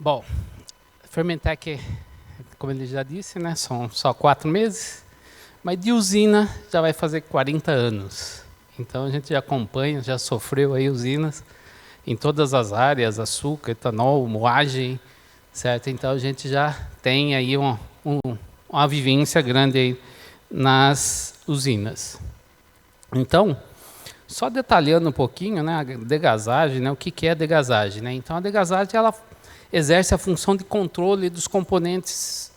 Bom, Fermentec, como ele já disse, né, são só 4 meses, mas de usina já vai fazer 40 anos. Então a gente já acompanha, já sofreu aí usinas em todas as áreas, açúcar, etanol, moagem, certo? Então a gente já tem aí uma vivência grande aí nas usinas. Então, só detalhando um pouquinho, né, a degasagem, né, o que é a degasagem, né? Então a degasagem ela exerce a função de controle dos componentes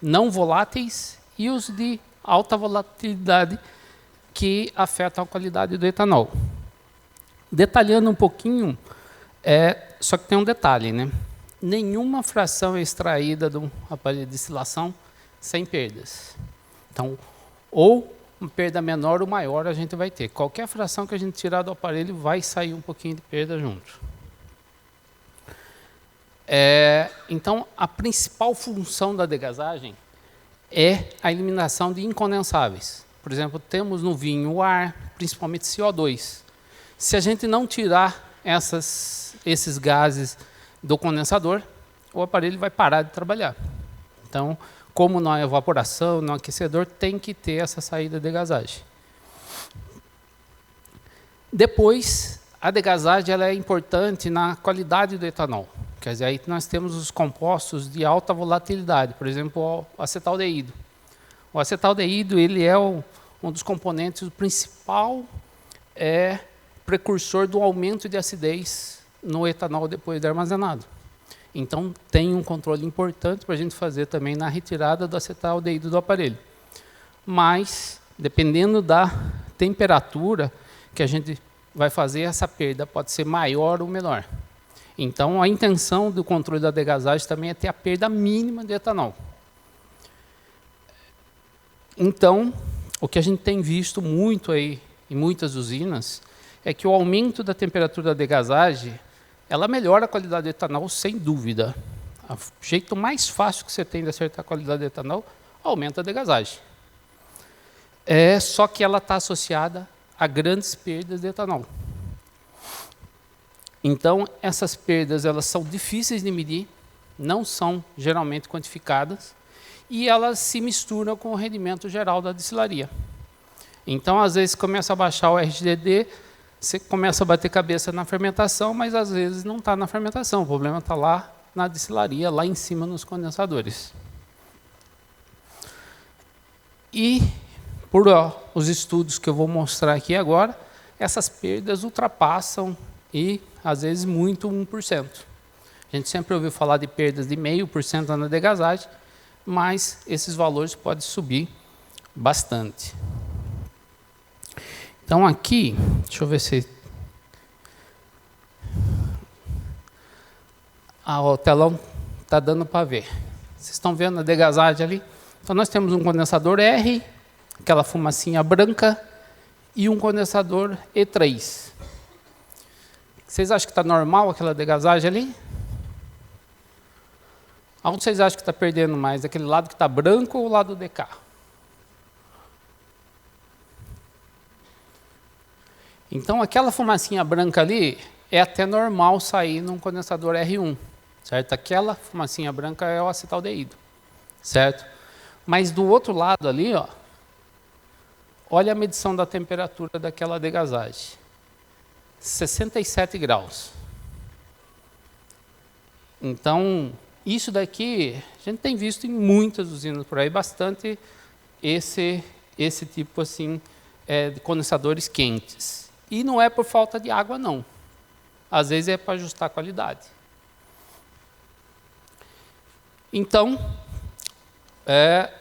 não voláteis e os de alta volatilidade que afetam a qualidade do etanol. Detalhando um pouquinho, só que tem um detalhe, né? Nenhuma fração é extraída do aparelho de destilação sem perdas. Então, ou uma perda menor ou maior a gente vai ter. Qualquer fração que a gente tirar do aparelho vai sair um pouquinho de perda junto. Então, a principal função da degasagem é a eliminação de incondensáveis. Por exemplo, temos no vinho o ar, principalmente CO2. Se a gente não tirar esses gases do condensador, o aparelho vai parar de trabalhar. Então, como não há evaporação, não há aquecedor, tem que ter essa saída de degasagem. Depois, a degasagem ela é importante na qualidade do etanol. Quer dizer, aí nós temos os compostos de alta volatilidade, por exemplo, o acetaldeído. O acetaldeído ele é um dos componentes, o principal precursor do aumento de acidez no etanol depois de armazenado. Então, tem um controle importante para a gente fazer também na retirada do acetaldeído do aparelho. Mas, dependendo da temperatura que a gente vai fazer, essa perda pode ser maior ou menor. Então, a intenção do controle da degasagem também é ter a perda mínima de etanol. Então, o que a gente tem visto muito aí em muitas usinas é que o aumento da temperatura da degasagem ela melhora a qualidade do etanol, sem dúvida. O jeito mais fácil que você tem de acertar a qualidade do etanol, aumenta a degasagem. Só que ela está associada a grandes perdas de etanol. Então, essas perdas elas são difíceis de medir, não são geralmente quantificadas, e elas se misturam com o rendimento geral da destilaria. Então, às vezes, começa a baixar o RGD, você começa a bater cabeça na fermentação, mas às vezes não está na fermentação, o problema está lá na destilaria, lá em cima nos condensadores. E, por os estudos que eu vou mostrar aqui agora, essas perdas ultrapassam, e às vezes muito, 1%. A gente sempre ouviu falar de perdas de 0,5% na degasagem, mas esses valores podem subir bastante. Então aqui, deixa eu ver se... o telão está dando para ver. Vocês estão vendo a degasagem ali? Então nós temos um condensador R, aquela fumacinha branca, e um condensador E3. Vocês acham que está normal aquela degasagem ali? Aonde vocês acham que está perdendo mais? Aquele lado que está branco ou o lado DK? Então, aquela fumacinha branca ali é até normal sair num condensador R1, certo? Aquela fumacinha branca é o acetaldeído, certo? Mas do outro lado ali, ó, olha a medição da temperatura daquela degasagem. 67 graus. Então, isso daqui, a gente tem visto em muitas usinas por aí, bastante esse tipo assim, de condensadores quentes. E não é por falta de água, não. Às vezes é para ajustar a qualidade. Então,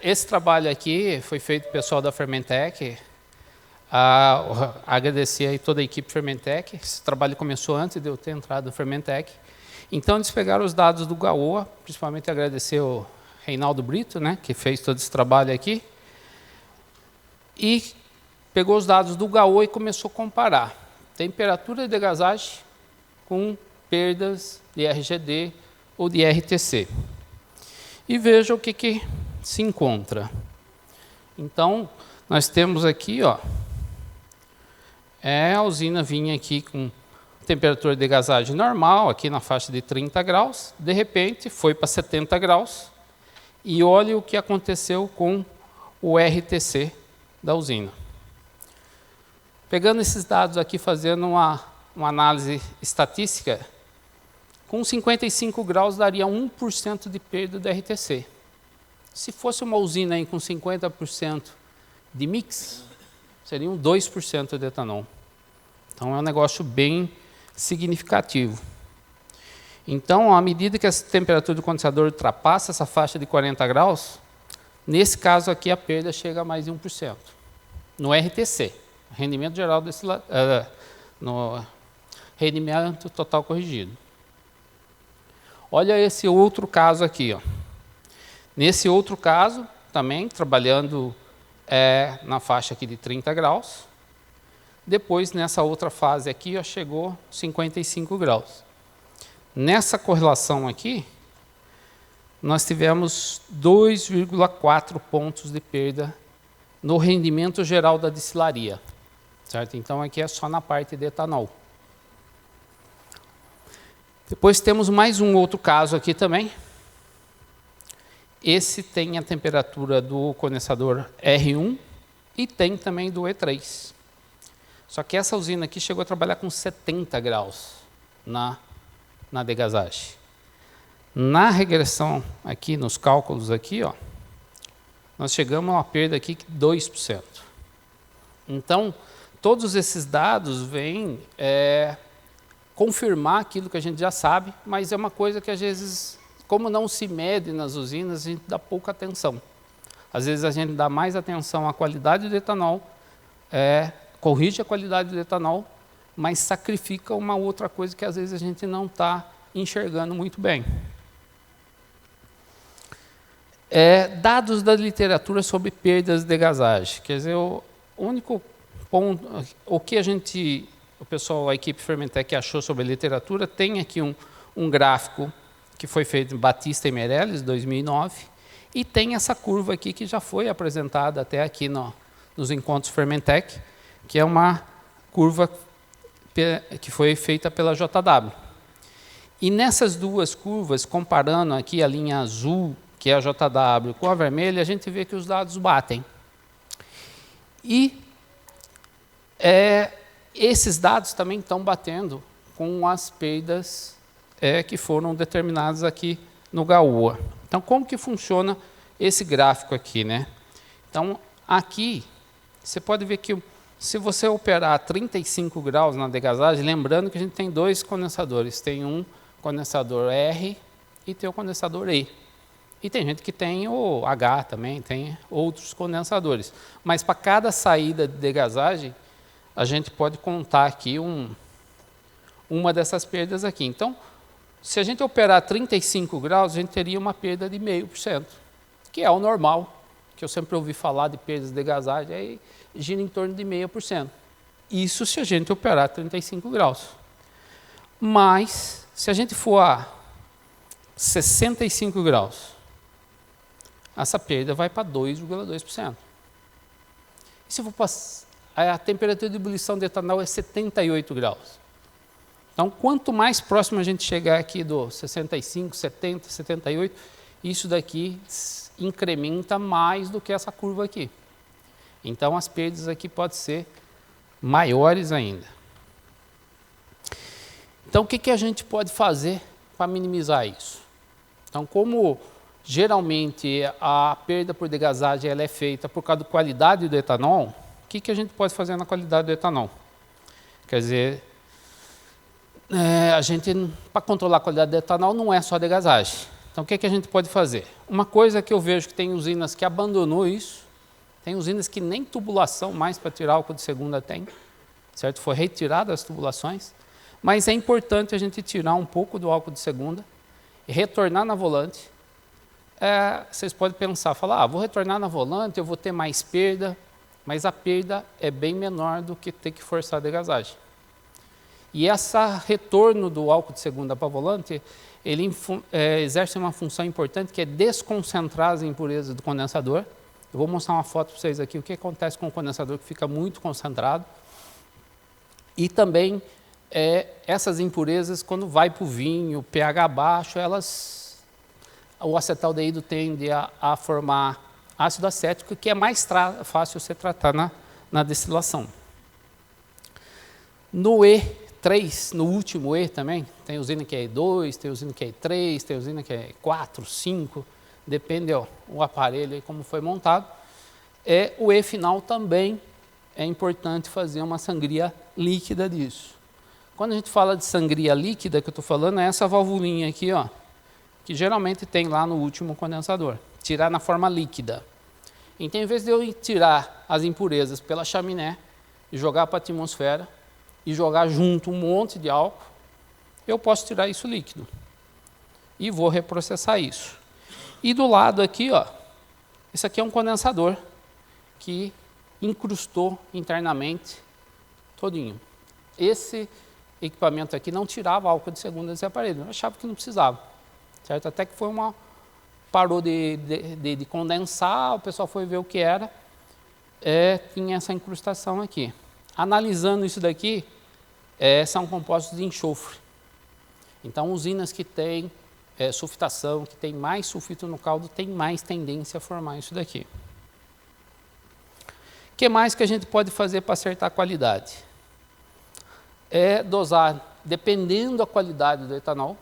esse trabalho aqui foi feito pelo pessoal da Fermentec. Agradecer aí toda a equipe Fermentec. Esse trabalho começou antes de eu ter entrado no Fermentec. Então, eles pegaram os dados do GAOA, principalmente agradecer o Reinaldo Brito, né, que fez todo esse trabalho aqui, e pegou os dados do GAOA e começou a comparar temperatura de degasagem com perdas de RGD ou de RTC. E veja o que se encontra. Então, nós temos aqui, ó, a usina vinha aqui com temperatura de degasagem normal, aqui na faixa de 30 graus, de repente foi para 70 graus, e olha o que aconteceu com o RTC da usina. Pegando esses dados aqui, fazendo uma análise estatística, com 55 graus daria 1% de perda do RTC. Se fosse uma usina aí com 50% de mix, seriam 2% de etanol. Então é um negócio bem significativo. Então, à medida que a temperatura do condensador ultrapassa essa faixa de 40 graus, nesse caso aqui a perda chega a mais de 1%. No RTC, rendimento geral no rendimento total corrigido. Olha esse outro caso aqui, ó. Nesse outro caso, também trabalhando na faixa aqui de 30 graus. Depois, nessa outra fase aqui, ó, chegou 55 graus. Nessa correlação aqui, nós tivemos 2,4 pontos de perda no rendimento geral da destilaria. Certo? Então, aqui é só na parte de etanol. Depois temos mais um outro caso aqui também. Esse tem a temperatura do condensador R1 e tem também do E3. Só que essa usina aqui chegou a trabalhar com 70 graus na degasagem. Na regressão aqui, nos cálculos aqui, ó, nós chegamos a uma perda aqui de 2%. Então, todos esses dados vêm confirmar aquilo que a gente já sabe, mas é uma coisa que às vezes, como não se mede nas usinas, a gente dá pouca atenção. Às vezes a gente dá mais atenção à qualidade do etanol, corrige a qualidade do etanol, mas sacrifica uma outra coisa que às vezes a gente não está enxergando muito bem. Dados da literatura sobre perdas de degasagem. Quer dizer, o único ponto, o que o pessoal, a equipe Fermentec achou sobre a literatura, tem aqui um gráfico que foi feito em Batista e Meirelles, 2009, e tem essa curva aqui que já foi apresentada até aqui nos encontros Fermentec, que é uma curva que foi feita pela JW. E nessas duas curvas, comparando aqui a linha azul, que é a JW, com a vermelha, a gente vê que os dados batem. E esses dados também estão batendo com as perdas que foram determinadas aqui no GAUA. Então, como que funciona esse gráfico aqui, né? Então, aqui, você pode ver que se você operar a 35 graus na degasagem, lembrando que a gente tem dois condensadores, tem um condensador R e tem o condensador E. E tem gente que tem o H também, tem outros condensadores. Mas para cada saída de degasagem, a gente pode contar aqui uma dessas perdas aqui. Então, se a gente operar 35 graus, a gente teria uma perda de 0,5%, que é o normal, que eu sempre ouvi falar de perdas de degasagem, aí gira em torno de 0,5%. Isso se a gente operar 35 graus. Mas, se a gente for a 65 graus, essa perda vai para 2,2%. E se for para a temperatura de ebulição de etanol é 78 graus. Então, quanto mais próximo a gente chegar aqui do 65, 70, 78, isso daqui incrementa mais do que essa curva aqui. Então, as perdas aqui podem ser maiores ainda. Então, o que a gente pode fazer para minimizar isso? Então, como geralmente a perda por degasagem ela é feita por causa da qualidade do etanol, o que a gente pode fazer na qualidade do etanol? Quer dizer, a gente, para controlar a qualidade do etanol, não é só a degasagem. Então, o que a gente pode fazer? Uma coisa que eu vejo que tem usinas que abandonou isso, tem usinas que nem tubulação mais para tirar álcool de segunda tem, certo? Foi retirada as tubulações, mas é importante a gente tirar um pouco do álcool de segunda e retornar na volante. Vocês podem pensar, falar, vou retornar na volante, eu vou ter mais perda, mas a perda é bem menor do que ter que forçar a degasagem. E esse retorno do álcool de segunda para a volante, ele exerce uma função importante, que é desconcentrar as impurezas do condensador. Eu vou mostrar uma foto para vocês aqui, o que acontece com o condensador que fica muito concentrado. E também essas impurezas, quando vai para o vinho, pH baixo, o acetaldeído tende a formar ácido acético, que é mais fácil você tratar na destilação. No E3, no último E também, tem usina que é E2, tem usina que é E3, tem usina que é E4, 5, depende o aparelho e como foi montado. O E final também é importante fazer uma sangria líquida disso. Quando a gente fala de sangria líquida, que eu estou falando, é essa valvulinha aqui, que geralmente tem lá no último condensador. Tirar na forma líquida. Então, em vez de eu tirar as impurezas pela chaminé e jogar para a atmosfera e jogar junto um monte de álcool, eu posso tirar isso líquido. E vou reprocessar isso. E do lado aqui, esse aqui é um condensador que incrustou internamente todinho. Esse equipamento aqui não tirava álcool de segunda desse aparelho. Eu achava que não precisava. Certo? Até que parou de condensar, o pessoal foi ver o que era, tinha essa incrustação aqui. Analisando isso daqui, são compostos de enxofre. Então, usinas que têm sulfitação, que tem mais sulfito no caldo, tem mais tendência a formar isso daqui. O que mais que a gente pode fazer para acertar a qualidade? Dosar, dependendo da qualidade do etanol,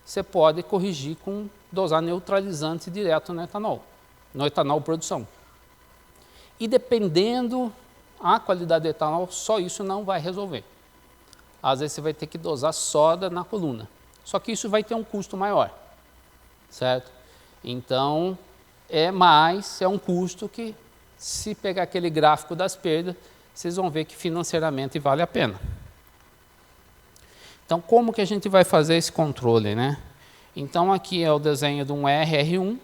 você pode corrigir dosar neutralizante direto no etanol produção. E dependendo a qualidade do etanol, só isso não vai resolver. Às vezes você vai ter que dosar soda na coluna. Só que isso vai ter um custo maior, certo? Então, é um custo que, se pegar aquele gráfico das perdas, vocês vão ver que financeiramente vale a pena. Então, como que a gente vai fazer esse controle, né? Então, aqui é o desenho de um RR1,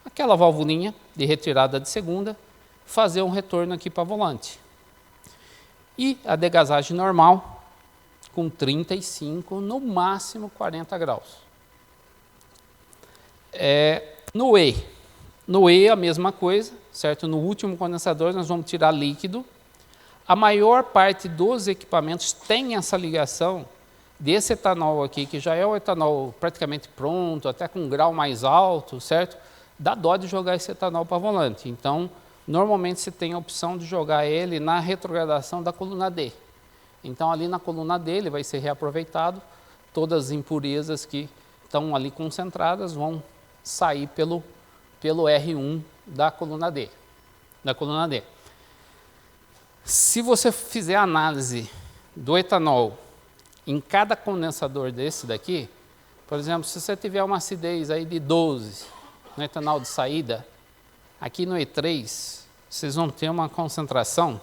aquela valvulinha de retirada de segunda, fazer um retorno aqui para a volante. E a degasagem normal, com 35, no máximo 40 graus. No E a mesma coisa, certo? No último condensador nós vamos tirar líquido. A maior parte dos equipamentos tem essa ligação desse etanol aqui, que já é o etanol praticamente pronto, até com um grau mais alto, certo? Dá dó de jogar esse etanol para volante. Então, normalmente você tem a opção de jogar ele na retrogradação da coluna D. Então, ali na coluna D, ele vai ser reaproveitado, todas as impurezas que estão ali concentradas vão sair pelo R1 da coluna D. Se você fizer a análise do etanol em cada condensador desse daqui, por exemplo, se você tiver uma acidez aí de 12 no etanol de saída, aqui no E3, vocês vão ter uma concentração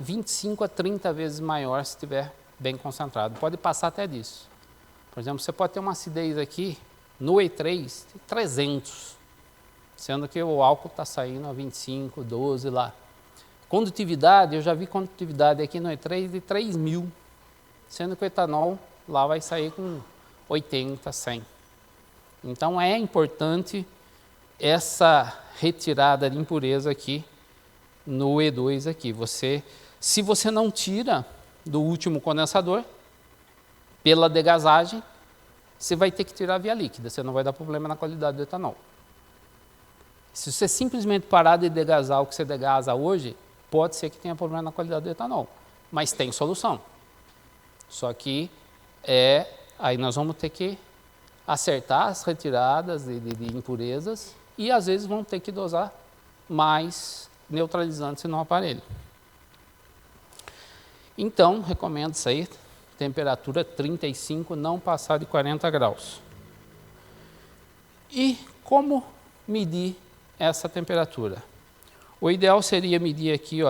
25 a 30 vezes maior se estiver bem concentrado. Pode passar até disso. Por exemplo, você pode ter uma acidez aqui no E3 de 300, sendo que o álcool está saindo a 25, 12 lá. Condutividade, eu já vi condutividade aqui no E3 de 3.000, sendo que o etanol lá vai sair com 80, 100. Então, é importante essa retirada de impureza aqui no E2 aqui. Se você não tira do último condensador, pela degasagem, você vai ter que tirar via líquida, você não vai dar problema na qualidade do etanol. Se você simplesmente parar de degasar o que você degasa hoje, pode ser que tenha problema na qualidade do etanol, mas tem solução. Só que aí nós vamos ter que acertar as retiradas de impurezas e às vezes vamos ter que dosar mais neutralizantes no aparelho. Então, recomendo isso aí, temperatura 35, não passar de 40 graus. E como medir essa temperatura? O ideal seria medir aqui,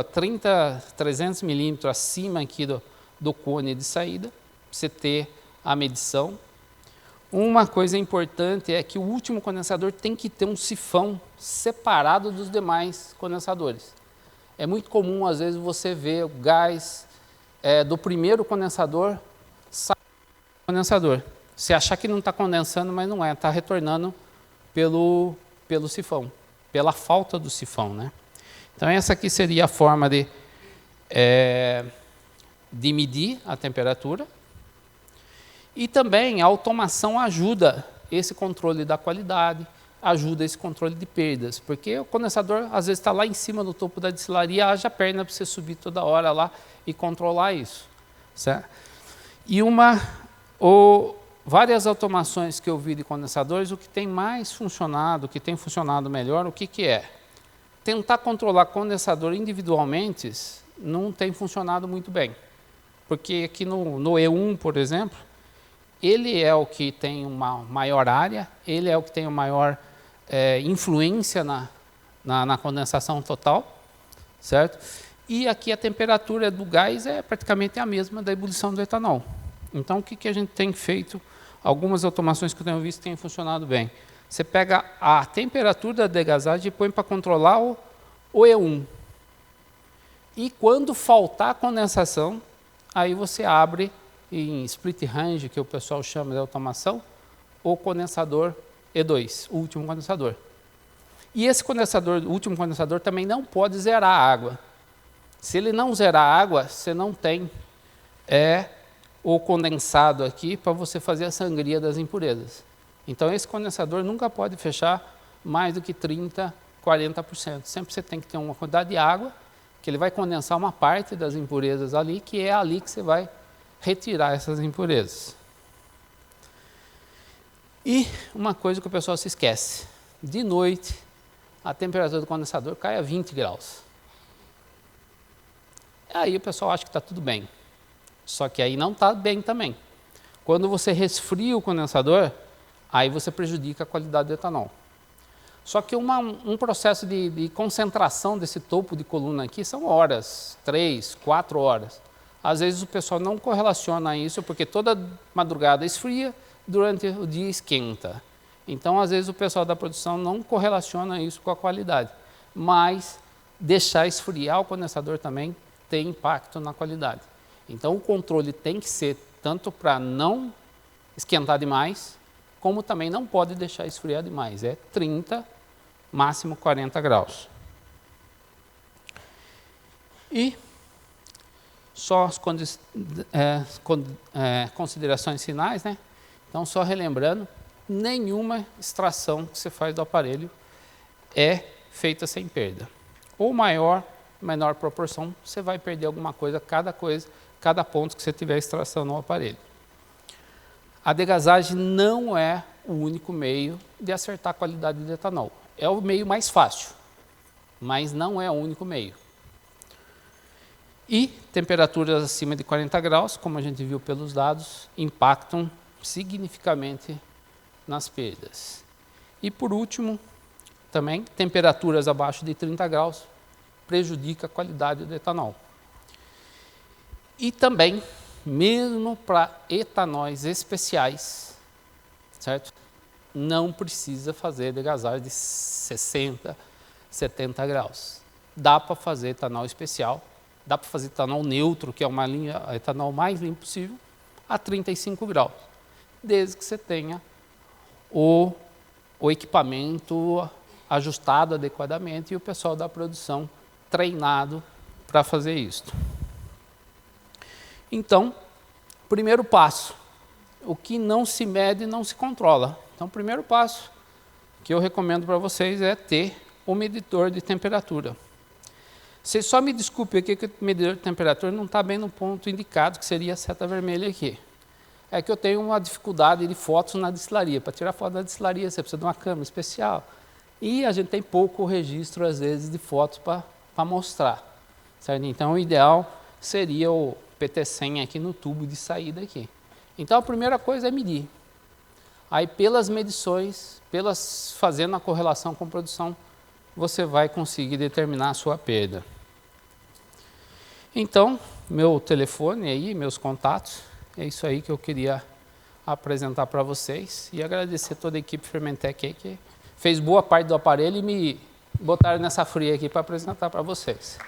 300 milímetros acima aqui do cone de saída, você ter a medição. Uma coisa importante é que o último condensador tem que ter um sifão separado dos demais condensadores. É muito comum, às vezes, você ver o gás do primeiro condensador sair do condensador. Você achar que não está condensando, mas não é, está retornando pelo sifão, pela falta do sifão, né? Então, essa aqui seria a forma de de medir a temperatura. E também a automação ajuda esse controle da qualidade, ajuda esse controle de perdas, porque o condensador às vezes está lá em cima do topo da destilaria, haja perna para você subir toda hora lá e controlar isso. Certo? E várias automações que eu vi de condensadores, o que tem mais funcionado, o que tem funcionado melhor, o que é? Tentar controlar condensador individualmente não tem funcionado muito bem. Porque aqui no E1, por exemplo, ele é o que tem uma maior área, ele é o que tem a maior influência na condensação total, certo? E aqui a temperatura do gás é praticamente a mesma da ebulição do etanol. Então, o que a gente tem feito? Algumas automações que eu tenho visto têm funcionado bem. Você pega a temperatura da degasagem e põe para controlar o E1. E quando faltar condensação, aí você abre em split range, que o pessoal chama de automação, o condensador E2, o último condensador. E esse condensador, o último condensador, também não pode zerar a água. Se ele não zerar a água, você não tem o condensado aqui para você fazer a sangria das impurezas. Então, esse condensador nunca pode fechar mais do que 30%, 40%. Sempre você tem que ter uma quantidade de água, que ele vai condensar uma parte das impurezas ali, que é ali que você vai retirar essas impurezas. E uma coisa que o pessoal se esquece, de noite a temperatura do condensador cai a 20 graus. Aí o pessoal acha que está tudo bem, só que aí não está bem também. Quando você resfria o condensador, aí você prejudica a qualidade do etanol. Só que um processo de concentração desse topo de coluna aqui são horas, 3, 4 horas. Às vezes o pessoal não correlaciona isso, porque toda madrugada esfria, durante o dia esquenta. Então, às vezes o pessoal da produção não correlaciona isso com a qualidade. Mas deixar esfriar o condensador também tem impacto na qualidade. Então, o controle tem que ser tanto para não esquentar demais, como também não pode deixar esfriar demais. É 30, máximo 40 graus. E só as considerações finais, né? Então, só relembrando, nenhuma extração que você faz do aparelho é feita sem perda. Ou menor proporção, você vai perder alguma coisa, cada ponto que você tiver extração no aparelho. A degasagem não é o único meio de acertar a qualidade do etanol. É o meio mais fácil, mas não é o único meio. E temperaturas acima de 40 graus, como a gente viu pelos dados, impactam significativamente nas perdas. E por último, também, temperaturas abaixo de 30 graus prejudica a qualidade do etanol. E também, mesmo para etanóis especiais, certo? Não precisa fazer degasagem de 60, 70 graus. Dá para fazer etanol especial, dá para fazer etanol neutro, que é uma linha etanol mais limpo possível, a 35 graus, desde que você tenha o equipamento ajustado adequadamente e o pessoal da produção treinado para fazer isso. Então, primeiro passo, o que não se mede não se controla. Então, o primeiro passo que eu recomendo para vocês é ter um medidor de temperatura. Vocês só me desculpem aqui que o medidor de temperatura não está bem no ponto indicado, que seria a seta vermelha aqui. É que eu tenho uma dificuldade de fotos na destilaria. Para tirar foto da destilaria, você precisa de uma câmera especial. E a gente tem pouco registro, às vezes, de fotos para mostrar. Certo? Então, o ideal seria o PT100 aqui no tubo de saída aqui. Então, a primeira coisa é medir. Aí, pelas medições, fazendo a correlação com a produção, você vai conseguir determinar a sua perda. Então, meu telefone aí, meus contatos, é isso aí que eu queria apresentar para vocês e agradecer toda a equipe Fermentec aí que fez boa parte do aparelho e me botaram nessa fria aqui para apresentar para vocês.